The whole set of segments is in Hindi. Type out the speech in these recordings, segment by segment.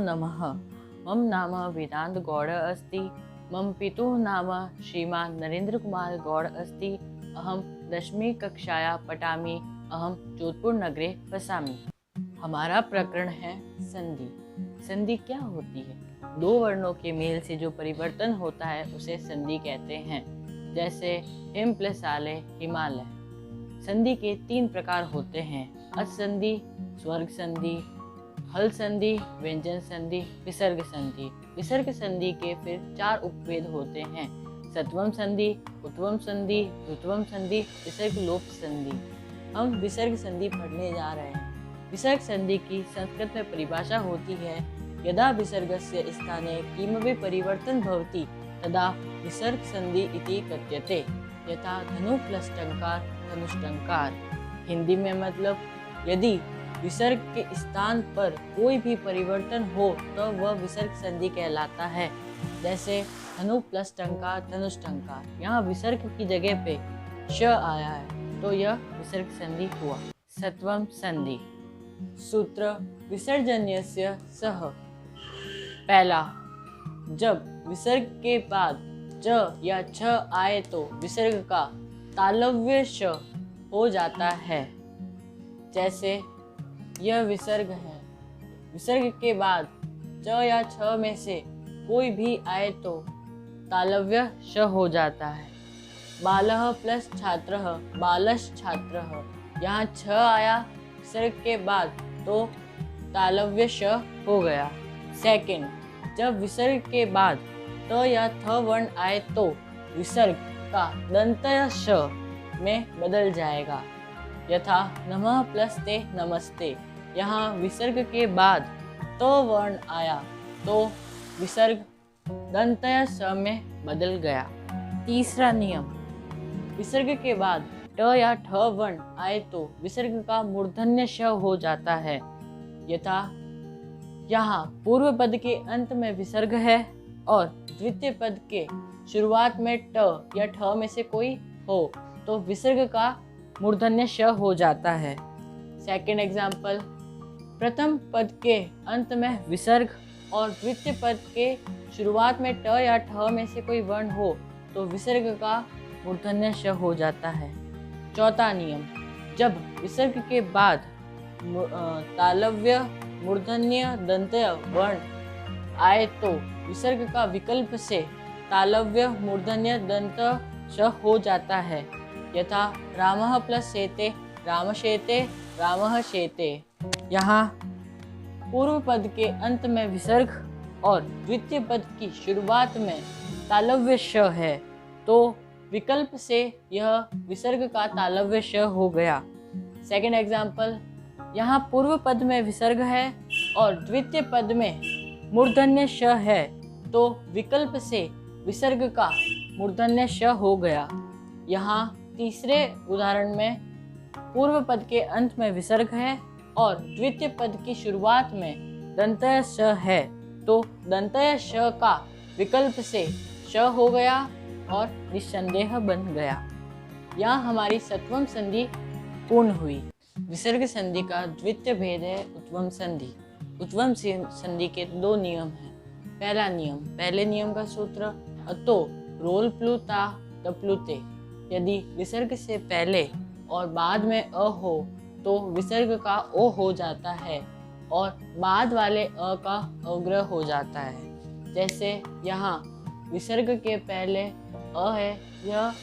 नमः। मम नाम वेदांत गौड़ अस्ति। मम पितुः नाम श्रीमान नरेंद्र कुमार गौड़ अस्ति। अहम 10वीं कक्षाया पठामि। अहम जोधपुर नगरे वसामि। हमारा प्रकरण है संधि। संधि क्या होती है? दो वर्णों के मेल से जो परिवर्तन होता है उसे संधि कहते हैं। जैसे हिम प्लस आले हिमालय। संधि के 3 प्रकार होते हैं: असंधि, स्वर्ग संधि, हल संधि, व्यंजन संधि, विसर्ग संधि। विसर्ग संधि के फिर 4 उपभेद होते हैं: सत्वम संधि, उत्वम संधि, ऋत्वम संधि, विसर्ग लोप संधि। हम विसर्ग संधि पढ़ने जा रहे हैं। विसर्ग संधि की संस्कृत में परिभाषा होती है: यदा विसर्गस्य स्थाने किमपि परिवर्तन भवति तदा विसर्ग संधि इति कथ्यते। यथा धनु प्लस टंकार धनुष्टंकार। हिंदी में मतलब यदि विसर्ग के स्थान पर कोई भी परिवर्तन हो तो वह विसर्ग संधि कहलाता है। जैसे धनु प्लस टंकार धनुष्टंकार। यहाँ विसर्ग की जगह पे श आया है तो यह विसर्ग संधि हुआ। सत्वम संधि। सूत्र विसर्जन्यस्य सह। पहला, जब विसर्ग के बाद च या छ आए तो विसर्ग का तालव्य श हो जाता है। जैसे यह विसर्ग है, विसर्ग के बाद च या छ में से कोई भी आए तो तालव्य श हो जाता है। बालः प्लस छात्रः बालश् छात्रः। यहाँ छ आया विसर्ग के बाद तो तालव्य श हो गया। सेकंड, जब विसर्ग के बाद त या थ वर्ण आए तो विसर्ग का दंतय श में बदल जाएगा। यथा नमः प्लस ते नमस्ते। यहाँ विसर्ग के बाद त वर्ण आया तो विसर्ग दंतय स में बदल गया। तीसरा नियम, विसर्ग के बाद ट या ठ वर्ण आए तो विसर्ग का मूर्धन्य श हो जाता है। यथा यहाँ पूर्व पद के अंत में विसर्ग है और द्वितीय पद के शुरुआत में ट या ठ में से कोई हो तो विसर्ग का मूर्धन्य श हो जाता है। सेकंड एग्जाम्पल, प्रथम पद के अंत में विसर्ग और द्वितीय पद के शुरुआत में ट या ठ में से कोई वर्ण हो तो विसर्ग का मूर्धन्य श हो जाता है। चौथा नियम, जब विसर्ग के बाद तालव्य मूर्धन्य दंतय वर्ण आए तो विसर्ग का विकल्प से तालव्य मूर्धन्य दंत श हो जाता है। यथा रामः प्लस शेते रामशेते रामः शेते। यहाँ पूर्व पद के अंत में विसर्ग और द्वितीय पद की शुरुआत में तालव्य श है तो विकल्प से यह विसर्ग का तालव्य श हो गया। सेकंड एग्जाम्पल, यहाँ पूर्व पद में विसर्ग है और द्वितीय पद में मूर्धन्य श है तो विकल्प से विसर्ग का मूर्धन्य श हो गया। यहाँ तीसरे उदाहरण में पूर्व पद के अंत में विसर्ग है और द्वितीय पद की शुरुआत में दंतय श है तो दंतय श का विकल्प से श हो गया और निस्संदेह बन गया। यहाँ हमारी सत्वम संधि पूर्ण हुई। विसर्ग संधि का द्वितीय भेद है उत्वम संधि। उत्वम संधि के 2 नियम हैं। पहला नियम, पहले नियम का सूत्र अतो रोल प्लुता तप्लुते। यदि विसर्ग से पहले और बाद में अ हो तो विसर्ग का ओ हो जाता है और बाद वाले अ का अवग्रह हो जाता है। जैसे यहाँ विसर्ग के पहले अ है, यह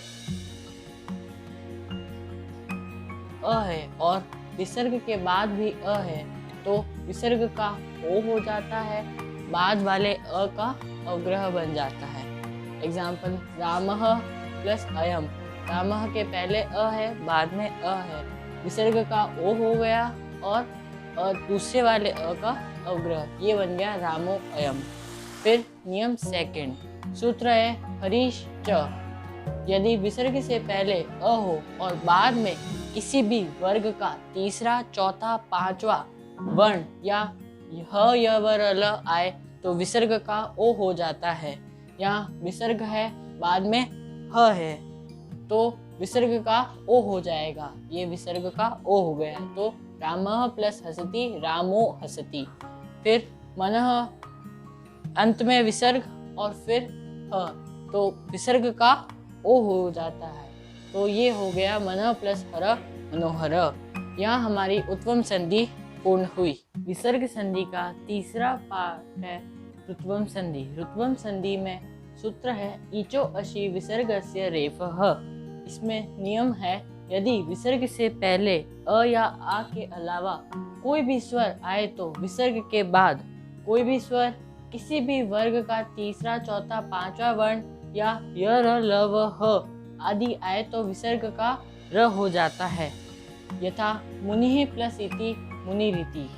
अ है और विसर्ग के बाद भी अ है तो विसर्ग का ओ हो जाता है, बाद वाले अ का अवग्रह बन जाता है। एग्जाम्पल, रामः प्लस अयम। रामः के पहले अ है, बाद में अ है, विसर्ग का ओ हो गया और दूसरे वाले अ का अवग्रह, ये बन गया रामो अयम। फिर नियम सेकंड, सूत्र है हरीश च। यदि विसर्ग से पहले अ हो और बाद में किसी भी वर्ग का तीसरा, चौथा, पांचवा वर्ण या ह य व र ल आए तो विसर्ग का ओ हो जाता है। यहाँ विसर्ग है, बाद में ह है तो विसर्ग का ओ हो जाएगा। ये विसर्ग का ओ हो गया तो रामः प्लस हसति रामो हसति। फिर मनः, अंत में विसर्ग और फिर ह, तो विसर्ग का ओ हो जाता है। तो ये हो गया मनः प्लस हर, मनोहर। यहाँ हमारी उत्वम संधि पूर्ण हुई। विसर्ग संधि का तीसरा पार्ट है रुत्वम संधि। रुत्वम संधि में सूत्र है ईचो अशि विसर्गस्य रेफः। इसमें नियम है यदि विसर्ग से पहले अ या आ के अलावा कोई भी स्वर आए तो विसर्ग के बाद कोई भी स्वर किसी भी वर्ग का तीसरा, चौथा, पांचवा वर्ण या य, र, ल, व, ह आदि आए तो विसर्ग का र हो जाता है। यथा मुनि प्लस इति मुनिरिति।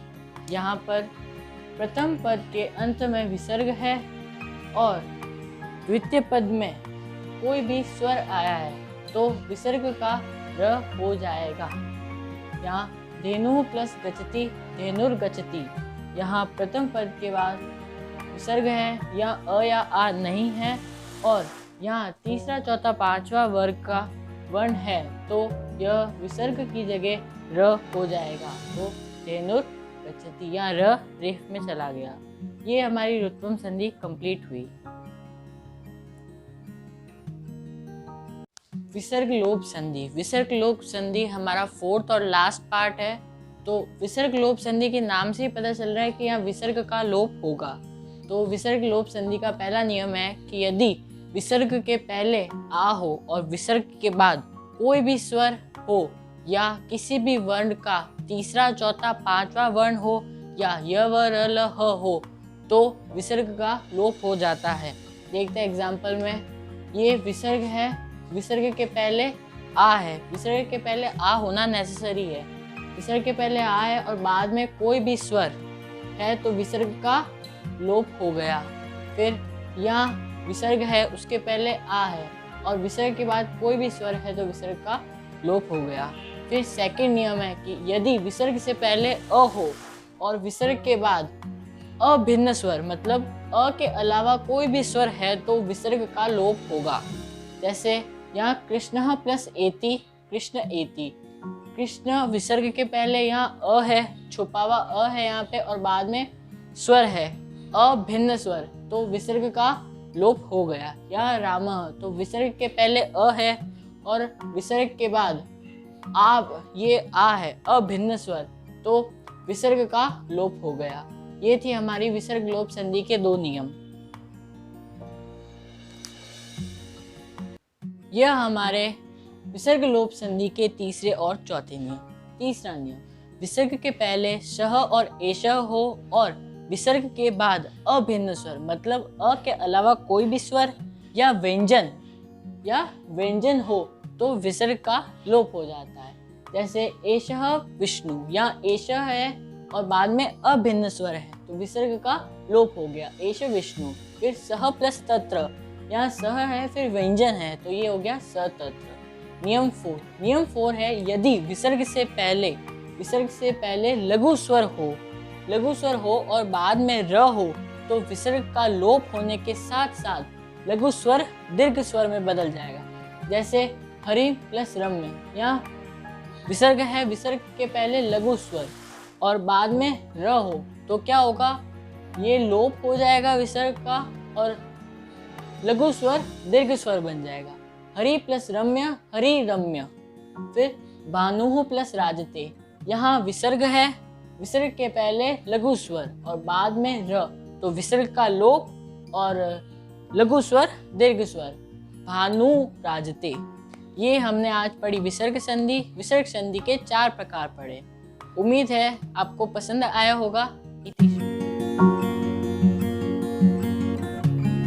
यहाँ पर प्रथम पद के अंत में विसर्ग है और द्वितीय पद में कोई भी स्वर आया है तो विसर्ग का र हो जाएगा। यहाँ धेनु प्लस गच्छति, धेनुर गच्छति। यहाँ प्रथम पद के बाद विसर्ग है, या अ या आ नहीं है और यहाँ तीसरा, चौथा, पांचवा वर्ग का वर्ण है तो यह विसर्ग की जगह र हो जाएगा। तो धेनुर गच्छति, यहाँ र रेफ में चला गया। ये हमारी रुत्वम संधि कंप्लीट हुई। विसर्ग लोप संधि। विसर्ग लोप संधि हमारा फोर्थ और लास्ट पार्ट है। तो विसर्ग लोप संधि के नाम से ही पता चल रहा है कि यहाँ विसर्ग का लोप होगा। तो विसर्ग लोप संधि का पहला नियम है कि यदि विसर्ग के पहले आ हो और विसर्ग के बाद कोई भी स्वर हो या किसी भी वर्ण का तीसरा, चौथा, पांचवा वर्ण हो या य, व, र, ल, ह हो तो विसर्ग का लोप हो जाता है। देखते हैं एग्जाम्पल में। ये विसर्ग है, विसर्ग के पहले आ है। विसर्ग के पहले आ होना नेसेसरी है। विसर्ग के पहले आ है और बाद में कोई भी स्वर है तो विसर्ग का लोप हो गया। फिर यहाँ विसर्ग है, उसके पहले आ है और विसर्ग के बाद कोई भी स्वर है तो विसर्ग का लोप हो गया। फिर सेकंड नियम है कि यदि विसर्ग से पहले अ हो और विसर्ग के बाद अभिन्न स्वर मतलब अ के अलावा कोई भी स्वर है तो विसर्ग का लोप होगा। जैसे यहाँ कृष्ण प्लस एति, कृष्ण एति। कृष्ण विसर्ग के पहले यहाँ अ है, छुपा हुआ अ है यहाँ पे और बाद में स्वर है अभिन्न स्वर तो विसर्ग का लोप हो गया। यहाँ राम, तो विसर्ग के पहले अ है और विसर्ग के बाद ये आ है अभिन्न स्वर तो विसर्ग का लोप हो गया। ये थी हमारी विसर्ग लोप संधि के दो नियम। यह हमारे विसर्ग लोप संधि के तीसरे और चौथे नियम। तीसरा नियम, विसर्ग के पहले शह और एशह हो और विसर्ग के बाद अभिन्न स्वर मतलब अ के अलावा कोई भी स्वर या व्यंजन हो तो विसर्ग का लोप हो जाता है। जैसे एशः विष्णु, या एशः है और बाद में अभिन्न स्वर है तो विसर्ग का लोप हो गया, एश विष्णु। फिर सह प्लस तत्र, यहाँ सह है फिर व्यंजन है तो ये हो गया सतत्र। नियम 4 है यदि विसर्ग से पहले लघु स्वर हो और बाद में र हो तो विसर्ग का लोप होने के साथ साथ लघु स्वर दीर्घ स्वर में बदल जाएगा। जैसे हरि प्लस रम्य, यहाँ विसर्ग है, विसर्ग के पहले लघु स्वर और बाद में र हो तो क्या होगा, ये लोप हो जाएगा विसर्ग का और लघु स्वर दीर्घ स्वर बन जाएगा। हरि प्लस रम्य, हरि रम्य। फिर भानु प्लस राजते, यहाँ विसर्ग है, विसर्ग के पहले लघु स्वर और बाद में र तो विसर्ग का लोप और लघु स्वर दीर्घ स्वर, भानु राजते। ये हमने आज पढ़ी विसर्ग संधि। विसर्ग संधि के 4 प्रकार पढ़े। उम्मीद है आपको पसंद आया होगा। इति